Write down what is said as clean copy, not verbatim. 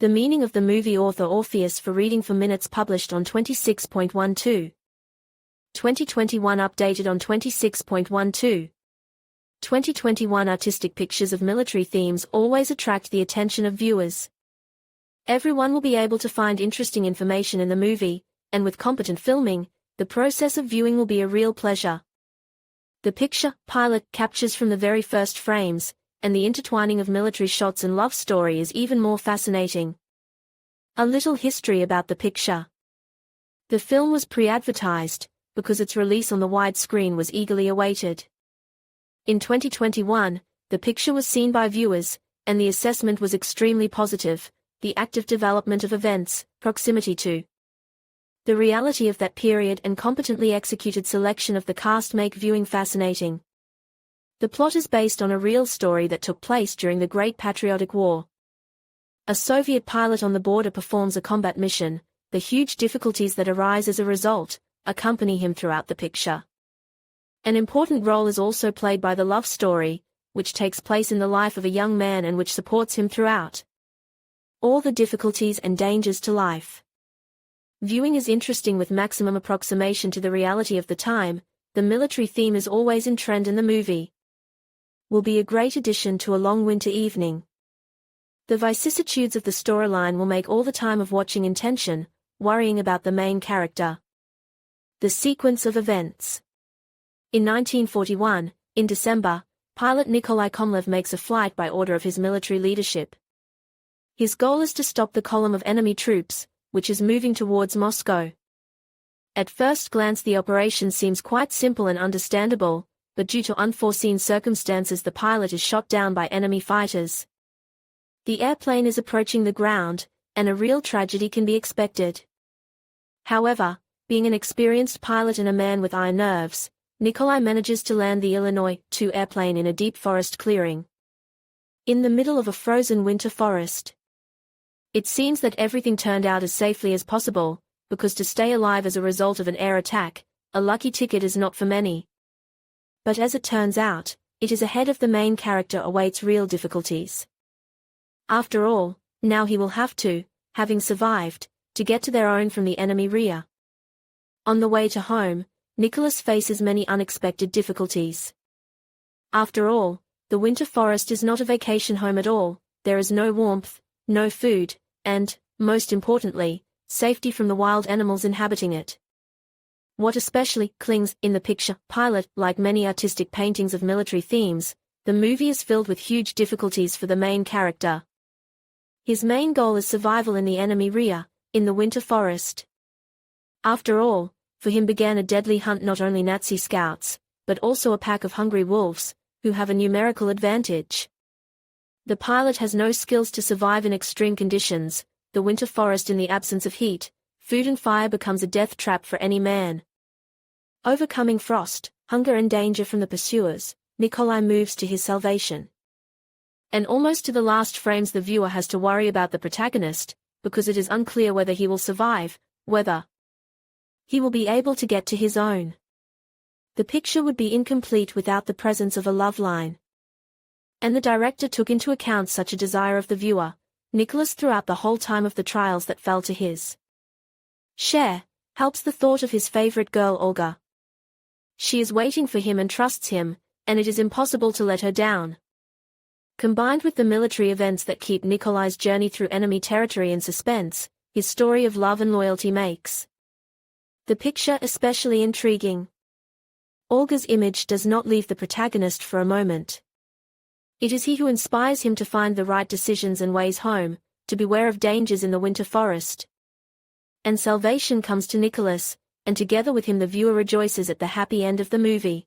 The meaning of the movie author Orpheus for reading for minutes published on 26.12. 2021 updated on 26.12. 2021 artistic pictures of military themes always attract the attention of viewers. Everyone will be able to find interesting information in the movie, and with competent filming, the process of viewing will be a real pleasure. The picture, Pilot, captures from the very first frames, and the intertwining of military shots and love story is even more fascinating. A little history about the picture. The film was pre-advertised, because its release on the wide screen was eagerly awaited. In 2021, the picture was seen by viewers, and the assessment was extremely positive, the active development of events, proximity to the reality of that period and competently executed selection of the cast make viewing fascinating. The plot is based on a real story that took place during the Great Patriotic War. A Soviet pilot on the border performs a combat mission. The huge difficulties that arise as a result accompany him throughout the picture. An important role is also played by the love story, which takes place in the life of a young man and which supports him throughout all the difficulties and dangers to life. Viewing is interesting with maximum approximation to the reality of the time. The military theme is always in trend in the movie. Will be a great addition to a long winter evening. The vicissitudes of the storyline will make all the time of watching in tension, worrying about the main character. The sequence of events. In 1941, in December, pilot Nikolai Komlev makes a flight by order of his military leadership. His goal is to stop the column of enemy troops, which is moving towards Moscow. At first glance the operation seems quite simple and understandable, but due to unforeseen circumstances the pilot is shot down by enemy fighters. The airplane is approaching the ground, and a real tragedy can be expected. However, being an experienced pilot and a man with iron nerves, Nikolai manages to land the Illinois-2 airplane in a deep forest clearing. In the middle of a frozen winter forest. It seems that everything turned out as safely as possible, because to stay alive as a result of an air attack, a lucky ticket is not for many. But as it turns out, it is ahead of the main character awaits real difficulties. After all, now he will have to, having survived, to get to their own from the enemy rear. On the way to home, Nicholas faces many unexpected difficulties. After all, the winter forest is not a vacation home at all. There is no warmth, no food, and, most importantly, safety from the wild animals inhabiting it. What especially clings in the picture, Pilot, like many artistic paintings of military themes, the movie is filled with huge difficulties for the main character. His main goal is survival in the enemy rear, in the winter forest. After all, for him began a deadly hunt, not only Nazi scouts, but also a pack of hungry wolves, who have a numerical advantage. The pilot has no skills to survive in extreme conditions. The winter forest in the absence of heat, food and fire becomes a death trap for any man. Overcoming frost, hunger and danger from the pursuers, Nikolai moves to his salvation. And almost to the last frames the viewer has to worry about the protagonist, because it is unclear whether he will survive, whether he will be able to get to his own. The picture would be incomplete without the presence of a love line. And the director took into account such a desire of the viewer, Nicholas throughout the whole time of the trials that fell to his share, helps the thought of his favorite girl Olga. She is waiting for him and trusts him, and it is impossible to let her down. Combined with the military events that keep Nikolai's journey through enemy territory in suspense, his story of love and loyalty makes the picture especially intriguing. Olga's image does not leave the protagonist for a moment. It is he who inspires him to find the right decisions and ways home, to beware of dangers in the winter forest. And salvation comes to Nicholas, and together with him the viewer rejoices at the happy end of the movie.